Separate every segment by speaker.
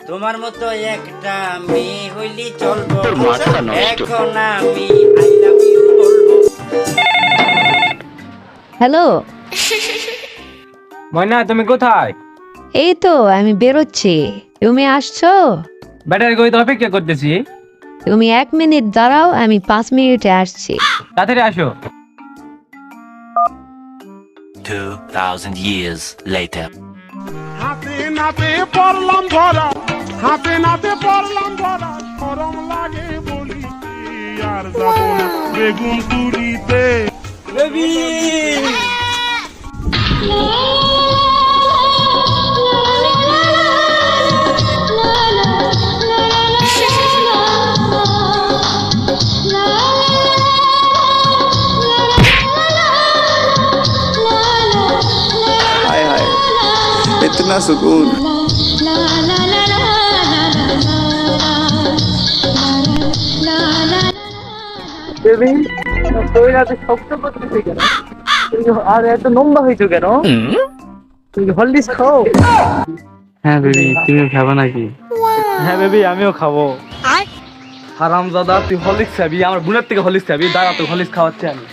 Speaker 1: তোমার মতো একটা মেয়ে হইলি চলবো, এখন আমি আই লাভ ইউ বলবো।
Speaker 2: হ্যালো,
Speaker 3: ময়না তুমি কোথায়?
Speaker 2: এই তো আমি বেরোচ্ছি। তুমি আসছো?
Speaker 3: ব্যাটারি গই তো অপেক্ষা করতেছি।
Speaker 2: তুমি 1 মিনিট দাঁড়াও, আমি 5 মিনিটে আসছি।
Speaker 3: তাড়াতাড়ি আসো।
Speaker 4: 2,000 years later.
Speaker 5: হাতে নাতে পড়লাম ধরা, হাতে নাতে পড়লাম ধরা, গরম লাগে বলি আর যাব না বেগুন তুলিতে।
Speaker 6: हाय हाय इतना सुकून।
Speaker 7: বেবি তুই রাতে শক্ত করতেছিস কেন? আর এত লম্বা হয়েছো কেন? তুই হলদিস খাও?
Speaker 3: হ্যাঁ বেবি তুমি খাবে নাকি?
Speaker 7: হ্যাঁ বেবি আমিও খাবো।
Speaker 3: হারামজাদা তুই হলিক্স খাবি, আমার বোনের থেকে হলিক্স খাবি। দাঁড়া তুই হলিক্স খাওয়াচ্ছি আমি।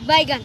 Speaker 8: বাইগান।